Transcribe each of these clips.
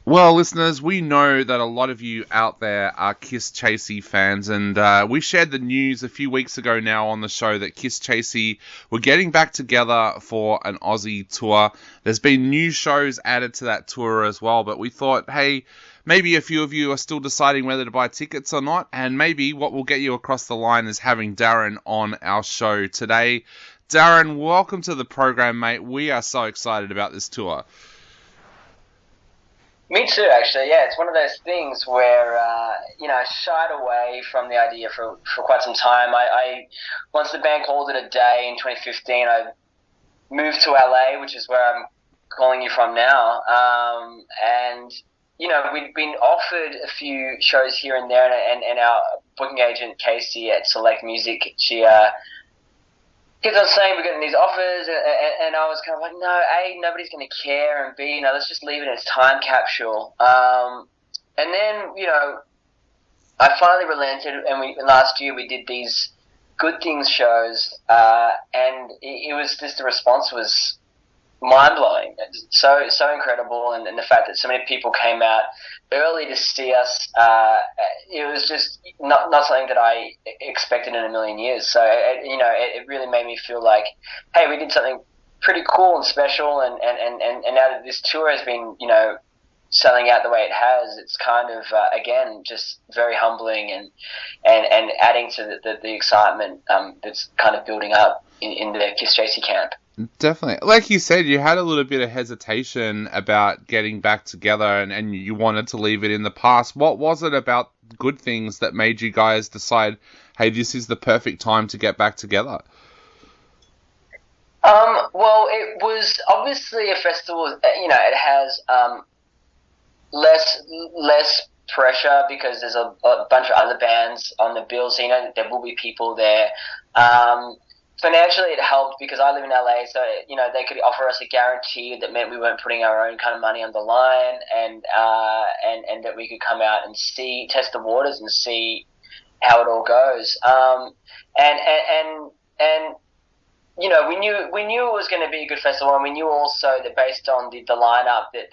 Well, listeners, we know that a lot of you out there are Kisschasy fans, and we shared the news a few weeks ago now on the show that Kisschasy were getting back together for an Aussie tour. There's been new shows added to that tour as well, but we thought, hey, maybe a few of you are still deciding whether to buy tickets or not, and maybe what will get you across the line is having Darren on our show today. Darren, welcome to the program, mate. We are so excited about this tour. Me too, actually. Yeah, it's one of those things where I shied away from the idea for quite some time. I once the band called it a day in 2015, I moved to LA, which is where I'm calling you from now. And we'd been offered a few shows here and there, and our booking agent Casey at Select Music, she keeps on saying we're getting these offers, and I was kind of like, no, A, nobody's going to care, and B, let's just leave it as time capsule. And then, I finally relented, and last year we did these Good Things shows, and it was just, the response was mind-blowing. So incredible, and the fact that so many people came out early to see us, it was just not something that I expected in a million years. So it really made me feel like, hey, we did something pretty cool and special, and now that this tour has been selling out the way it has, it's kind of again just very humbling and adding to the excitement that's kind of building up in the Kisschasy camp. Definitely. Like you said, you had a little bit of hesitation about getting back together and you wanted to leave it in the past. What was it about Good Things that made you guys decide, hey, this is the perfect time to get back together? Well, it was obviously a festival, it has less pressure because there's a bunch of other bands on the bill, so there will be people there. Financially, it helped because I live in LA, so they could offer us a guarantee that meant we weren't putting our own kind of money on the line, and that we could come out and test the waters and see how it all goes. And we knew it was going to be a good festival, and we knew also that based on the lineup that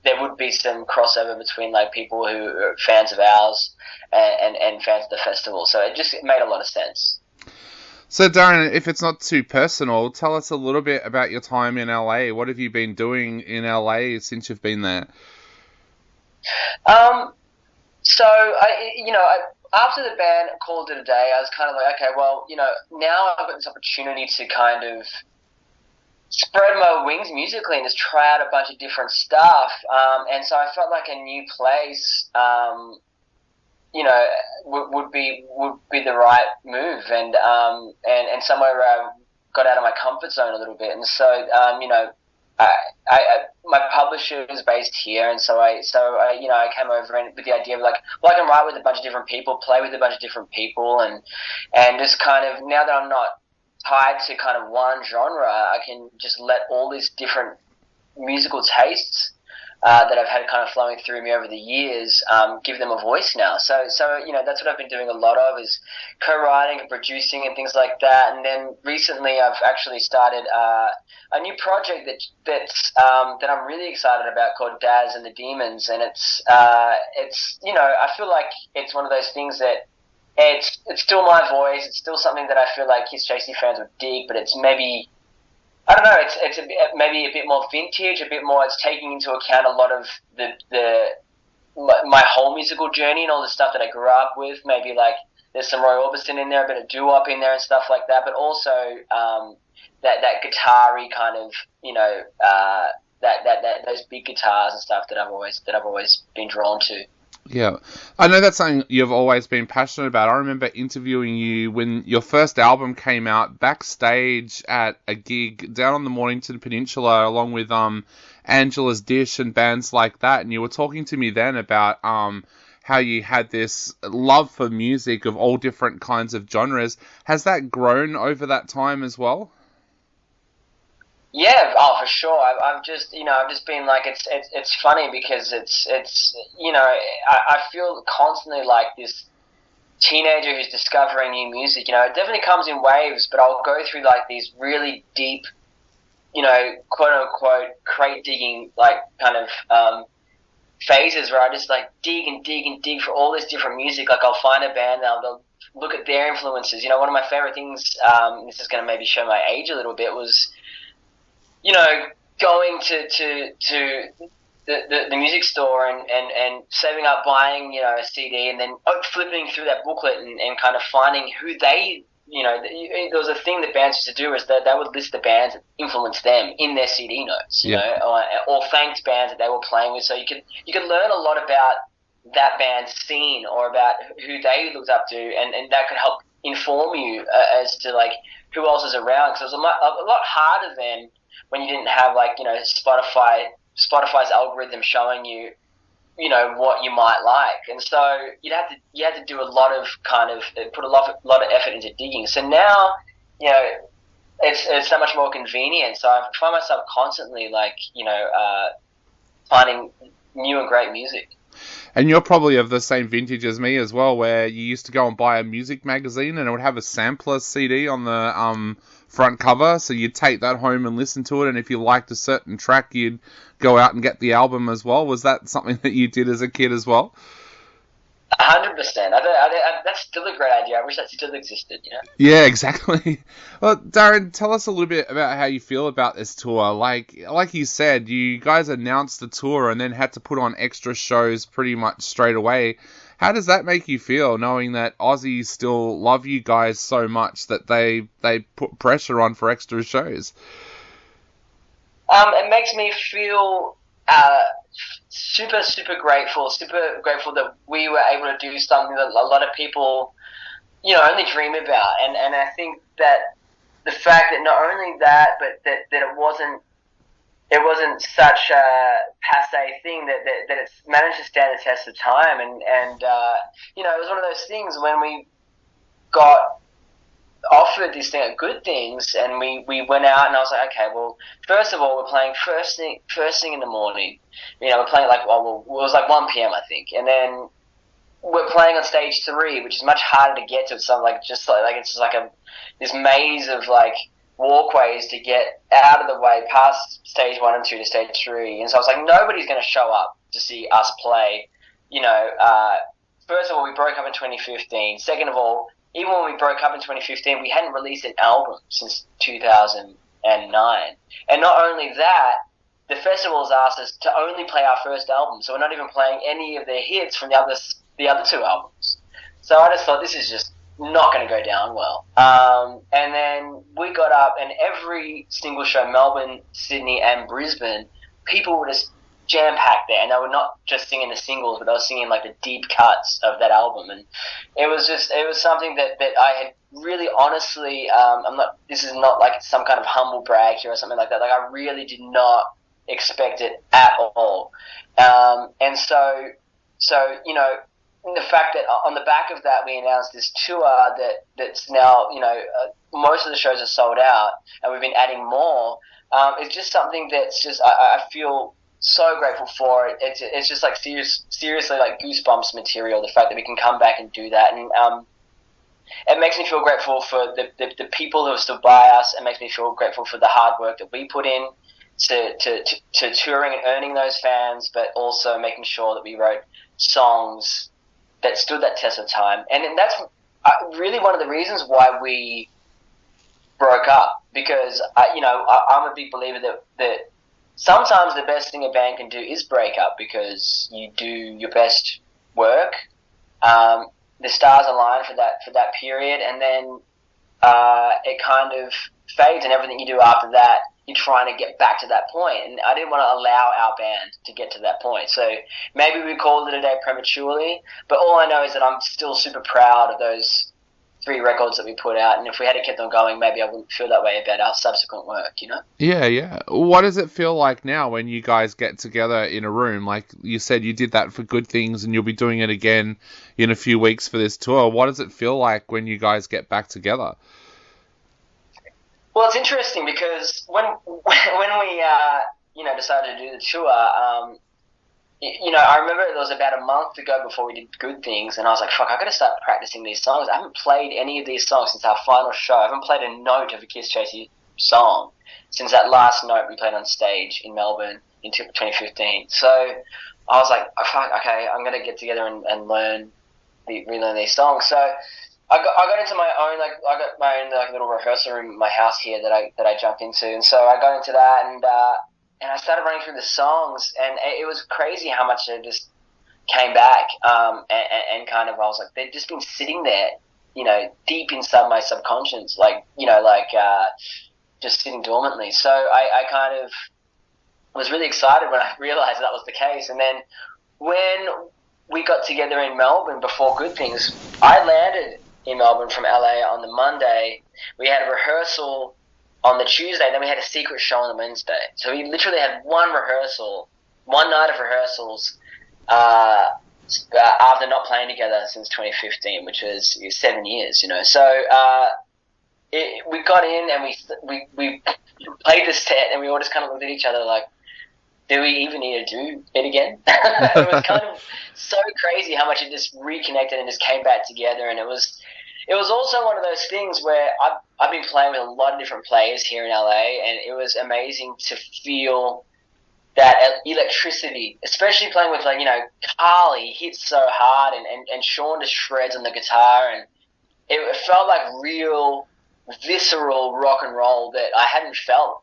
there would be some crossover between like people who are fans of ours and fans of the festival. So it just made a lot of sense. So, Darren, if it's not too personal, tell us a little bit about your time in LA. What have you been doing in LA since you've been there? So, after the band called it a day, I was kind of like, okay, well, now I've got this opportunity to kind of spread my wings musically and just try out a bunch of different stuff. And so I felt like a new place, would be the right move, and somewhere where I got out of my comfort zone a little bit. And so my publisher is based here, and so I came over and with the idea of like, well, I can write with a bunch of different people, play with a bunch of different people, and just kind of, now that I'm not tied to kind of one genre, I can just let all these different musical tastes that I've had kind of flowing through me over the years, give them a voice now. So that's what I've been doing a lot of, is co-writing and producing and things like that. And then recently I've actually started a new project that I'm really excited about, called Daz and the Demons. And it's I feel like it's one of those things that it's still my voice. It's still something that I feel like Kisschasy fans would dig, but it's maybe, I don't know, it's maybe a bit more vintage, a bit more, it's taking into account a lot of my whole musical journey and all the stuff that I grew up with. Maybe like there's some Roy Orbison in there, a bit of doo-wop in there and stuff like that, but also that guitar-y kind of, that those big guitars and stuff that I've always been drawn to. Yeah, I know that's something you've always been passionate about. I remember interviewing you when your first album came out backstage at a gig down on the Mornington Peninsula, along with Angela's Dish and bands like that. And you were talking to me then about how you had this love for music of all different kinds of genres. Has that grown over that time as well? Yeah, oh, for sure. I've just been like, it's funny because it's I feel constantly like this teenager who's discovering new music. It definitely comes in waves, but I'll go through like these really deep, quote unquote crate digging, like kind of phases where I just like dig and dig and dig for all this different music. Like I'll find a band and I'll look at their influences. You know, one of my favorite things, this is going to maybe show my age a little bit, was, you know, going to the music store and saving up buying, you know, a CD, and then flipping through that booklet and kind of finding who they, you know, there was a thing that bands used to do, is that they would list the bands that influenced them in their CD notes, you know, or thanked bands that they were playing with. So you could learn a lot about that band's scene or about who they looked up to, and that could help inform you as to like who else is around. Because it was a lot harder than when you didn't have, like, you know, Spotify's algorithm showing you, you know, what you might like, and so you had to do a lot of put a lot of effort into digging. So now, you know, it's so much more convenient. So I find myself constantly, like, you know, finding new and great music. And you're probably of the same vintage as me as well, where you used to go and buy a music magazine and it would have a sampler CD on the front cover, so you'd take that home and listen to it, and if you liked a certain track, you'd go out and get the album as well. Was that something that you did as a kid as well? 100%. That's still a great idea. I wish that still existed, you know? Yeah, exactly. Well, Darren, tell us a little bit about how you feel about this tour. Like you said, you guys announced the tour and then had to put on extra shows pretty much straight away. How does that make you feel, knowing that Aussies still love you guys so much that they put pressure on for extra shows? It makes me feel super grateful that we were able to do something that a lot of people, you know, only dream about. And I think that the fact that not only that, but that it wasn't such a passé thing, that it's managed to stand the test of time. And you know, it was one of those things when we got offered this thing, good things, and we went out, and I was like, okay, well, first of all, we're playing first thing in the morning. You know, we're playing like, well, it was like 1 p.m. I think, and then we're playing on stage 3, which is much harder to get to. It's something like it's just like this maze of like walkways to get out of the way past stage 1 and 2 to stage 3. And so I was like, nobody's going to show up to see us play. You know, first of all, we broke up in 2015. Second of all, even when we broke up in 2015, we hadn't released an album since 2009. And not only that, the festivals asked us to only play our first album, so we're not even playing any of their hits from the other 2 albums. So I just thought, this is just not going to go down well. And then we got up, and every single show, Melbourne, Sydney, and Brisbane, people were just jam-packed there, and they were not just singing the singles, but they were singing like the deep cuts of that album. And it was something that I had really honestly, this is not like some kind of humble brag here or something like that. Like, I really did not expect it at all. And so, you know, the fact that on the back of that we announced this tour that's now, you know, most of the shows are sold out, and we've been adding more. It's just something that's just, I feel so grateful for it. It's just like seriously like goosebumps material, the fact that we can come back and do that. And it makes me feel grateful for the people who have stood by us. It makes me feel grateful for the hard work that we put in to touring and earning those fans, but also making sure that we wrote songs that stood that test of time. And that's really one of the reasons why we broke up, because I'm a big believer that sometimes the best thing a band can do is break up, because you do your best work, the stars align for that period, and then it kind of fades, and everything you do after that, you're trying to get back to that point. And I didn't want to allow our band to get to that point. So maybe we called it a day prematurely, but all I know is that I'm still super proud of those 3 records that we put out, and if we had kept on going, maybe I wouldn't feel that way about our subsequent work, you know? Yeah. What does it feel like now when you guys get together in a room? Like you said, you did that for good things, and you'll be doing it again in a few weeks for this tour. What does it feel like when you guys get back together? Well, it's interesting because when we decided to do the tour, I remember it was about a month to go before we did Good Things, and I was like, fuck, I've got to start practicing these songs. I haven't played any of these songs since our final show. I haven't played a note of a Kisschasy song since that last note we played on stage in Melbourne in 2015. So I was like, oh, fuck, okay, I'm gonna get together and relearn these songs. So I got into my own I got my own little rehearsal room in my house here that I jumped into, and so I got into that and I started running through the songs, and it was crazy how much they just came back, and kind of I was like, they've just been sitting there, deep inside my subconscious, just sitting dormantly. So I kind of was really excited when I realized that was the case. And then when we got together in Melbourne before Good Things, I landed in Melbourne from LA on the Monday. We had a rehearsal on the Tuesday, then we had a secret show on the Wednesday. So we literally had one night of rehearsals, after not playing together since 2015, which was 7 years, So we got in and we played the set, and we all just kind of looked at each other like, do we even need to do it again? It was kind of so crazy how much it just reconnected and just came back together. And it was also one of those things where I've been playing with a lot of different players here in LA, and it was amazing to feel that electricity, especially playing with Carly hits so hard, and Sean just shreds on the guitar, and it felt like real visceral rock and roll that I hadn't felt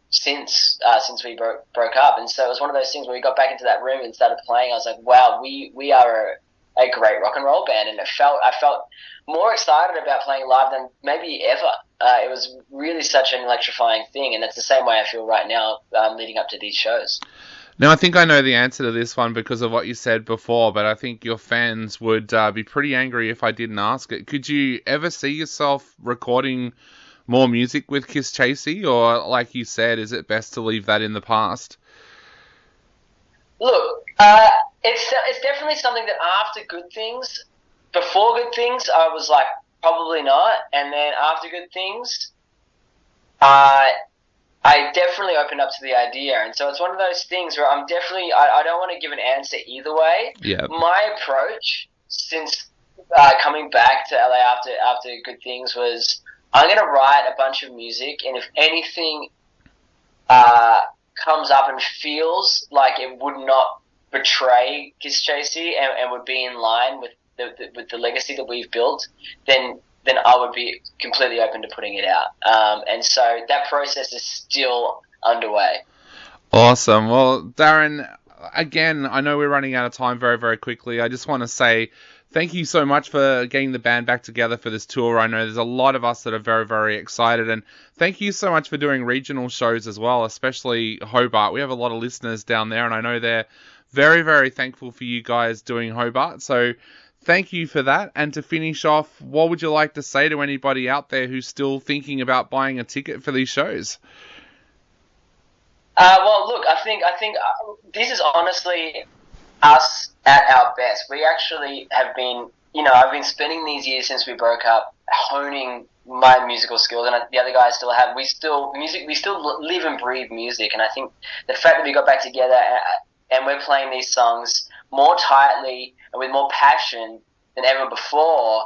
since we broke up. And so it was one of those things where we got back into that room and started playing. I was like, wow, we are a great rock and roll band, and I felt more excited about playing live than maybe ever. It was really such an electrifying thing, and that's the same way I feel right now, leading up to these shows. Now, I think I know the answer to this one because of what you said before, but I think your fans would be pretty angry if I didn't ask it. Could you ever see yourself recording more music with Kisschasy, or like you said, is it best to leave that in the past? Look, it's definitely something that after Good Things, before Good Things, I was like, probably not, and then after Good Things, I definitely opened up to the idea. And so it's one of those things where I don't want to give an answer either way. Yeah. My approach since coming back to LA after Good Things was, I'm going to write a bunch of music, and if anything comes up and feels like it would not betray Kisschasy and would be in line with the legacy that we've built, then I would be completely open to putting it out. And so that process is still underway. Awesome. Well, Darren, again, I know we're running out of time very, very quickly. I just want to say thank you so much for getting the band back together for this tour. I know there's a lot of us that are very, very excited. And thank you so much for doing regional shows as well, especially Hobart. We have a lot of listeners down there, and I know they're very, very thankful for you guys doing Hobart. So thank you for that. And to finish off, what would you like to say to anybody out there who's still thinking about buying a ticket for these shows? Well, look, I think this is honestly us at our best. We actually have been, I've been spending these years since we broke up honing my musical skills, and the other guys still have. We still live and breathe music, and I think the fact that we got back together and we're playing these songs more tightly and with more passion than ever before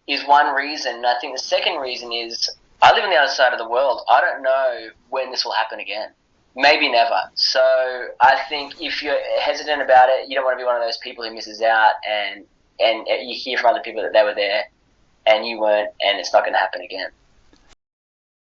is one reason. And I think the second reason is I live on the other side of the world. I don't know when this will happen again. Maybe never. So I think if you're hesitant about it, you don't want to be one of those people who misses out, and you hear from other people that they were there and you weren't, and it's not going to happen again.